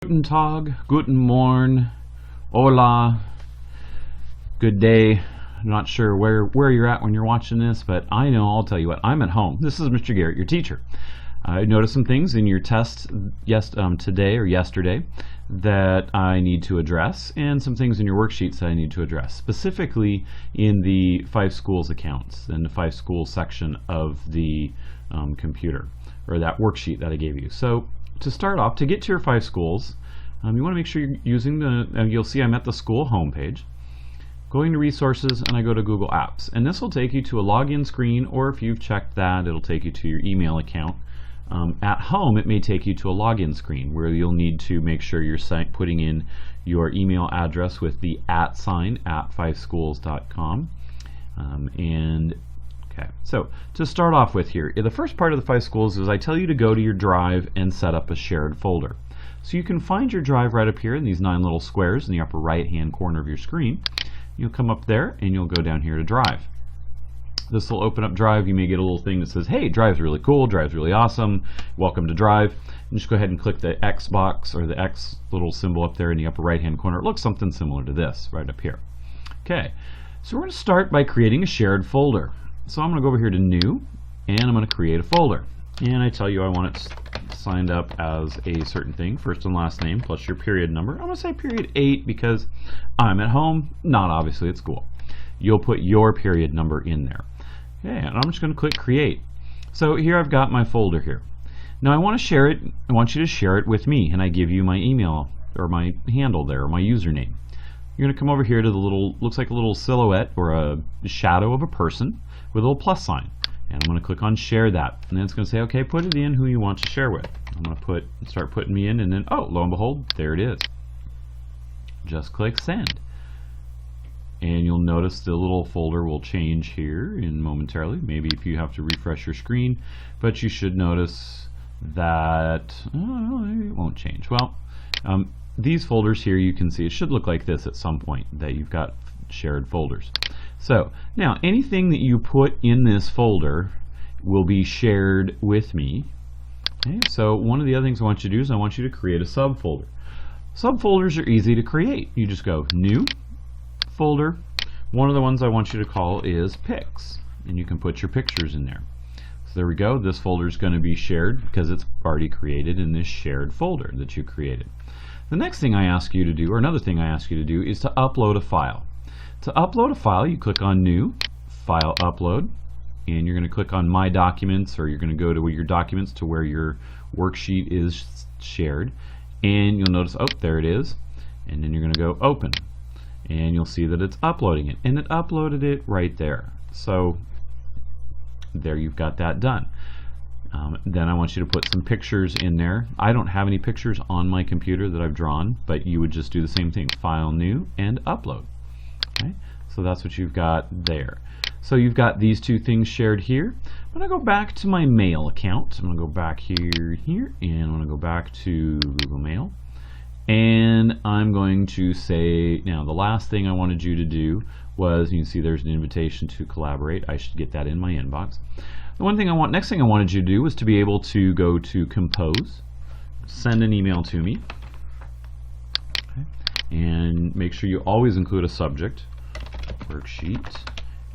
Guten Tag, guten Morn, hola, good day. I'm not sure where you're at when you're watching this, but I know, I'll tell you what, I'm at home. This is Mr. Garrett, your teacher. I noticed some things in your test today or yesterday that I need to address, and some things in your worksheets that I need to address, specifically in the Fifeschools accounts and the Fifeschools section of the computer, or that worksheet that I gave you. So to start off, to get to your Fifeschools, you want to make sure you're using you'll see I'm at the school homepage. Going to resources, and I go to Google Apps, and this will take you to a login screen, or if you've checked that, it'll take you to your email account. At home, it may take you to a login screen where you'll need to make sure you're putting in your email address with the @ sign at fifeschools.com. Okay, so to start off with here, the first part of the Fifeschools is I tell you to go to your drive and set up a shared folder. So you can find your drive right up here in these 9 little squares in the upper right hand corner of your screen. You'll come up there and you'll go down here to Drive. This will open up Drive. You may get a little thing that says, hey, Drive's really cool, Drive's really awesome, welcome to Drive. And just go ahead and click the X box, or the X little symbol up there in the upper right hand corner. It looks something similar to this right up here. Okay, so we're going to start by creating a shared folder. So I'm going to go over here to New, and I'm going to create a folder. And I tell you I want it signed up as a certain thing, first and last name plus your period number. I'm going to say period 8 because I'm at home, not obviously at school. You'll put your period number in there. Okay, and I'm just going to click Create. So here I've got my folder here. Now I want to share it. I want you to share it with me, and I give you my email or my handle there, or my username. You're going to come over here to the little, looks like a little silhouette or a shadow of a person with a little plus sign. And I'm going to click on Share That. And then it's going to say, okay, put it in who you want to share with. I'm going to start putting me in, and then, oh, lo and behold, there it is. Just click Send. And you'll notice the little folder will change here momentarily. Maybe if you have to refresh your screen, but you should notice that it won't change. Well, these folders here, you can see it should look like this at some point, that you've got shared folders. So now anything that you put in this folder will be shared with me. Okay, so one of the other things I want you to do is I want you to create a subfolder. Subfolders are easy to create. You just go New, Folder. One of the ones I want you to call is Pics, and you can put your pictures in there. So there we go. This folder is going to be shared because it's already created in this shared folder that you created. The next thing I ask you to do, or another thing I ask you to do, is to upload a file. To upload a file, you click on New, File Upload, and you're going to click on My Documents, or you're going to go to your documents to where your worksheet is shared, and you'll notice, oh, there it is, and then you're going to go Open, and you'll see that it's uploading it, and it uploaded it right there. So there, you've got that done. Then I want you to put some pictures in there. I don't have any pictures on my computer that I've drawn, but you would just do the same thing, File, New, and Upload. Okay, so that's what you've got there. So you've got these two things shared here. I'm going to go back to my mail account. I'm going to go back here, and I'm going to go back to Google Mail. And I'm going to say, now the last thing I wanted you to do was, you can see there's an invitation to collaborate. I should get that in my inbox. The next thing I wanted you to do was to be able to go to Compose, send an email to me. And make sure you always include a subject, worksheet,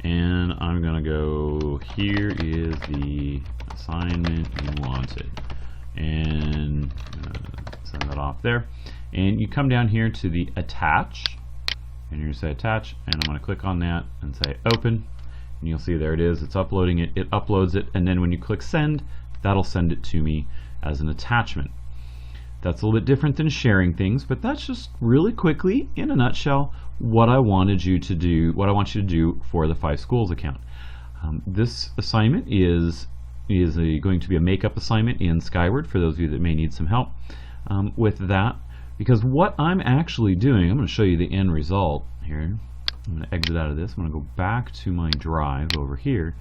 and I'm going to go, here is the assignment you wanted, and send that off there. And you come down here to the Attach, and you're going to say Attach, and I'm going to click on that and say Open, and you'll see there it is. It's uploading it, it uploads it, and then when you click Send, that'll send it to me as an attachment. That's a little bit different than sharing things, but that's just really quickly, in a nutshell, what I wanted you to do, what I want you to do for the Fifeschools account. This assignment is going to be a makeup assignment in Skyward for those of you that may need some help with that, because what I'm actually doing, I'm going to show you the end result here. I'm going to exit out of this. I'm going to go back to my drive over here.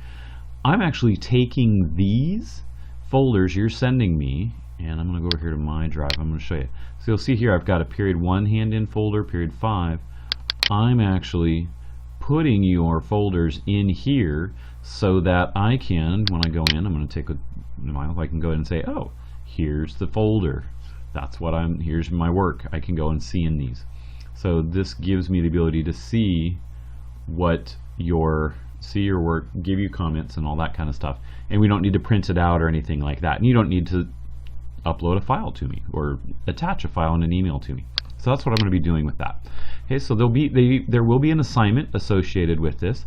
I'm actually taking these folders you're sending me, and I'm going to go over here to my drive. I'm going to show you. So you'll see here I've got a period 1 hand-in folder, period 5. I'm actually putting your folders in here so that I can, when I go in, I'm going to take a, I can go ahead and say, oh, here's the folder that's what here's my work. I can go and see in these. So this gives me the ability to see your work, give you comments and all that kind of stuff. And we don't need to print it out or anything like that. And you don't need to upload a file to me or attach a file in an email to me. So that's what I'm going to be doing with that. Okay, so there will be an assignment associated with this.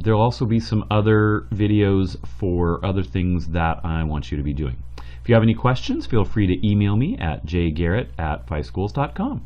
There'll also be some other videos for other things that I want you to be doing. If you have any questions, feel free to email me at jgarrett@fifeschools.com.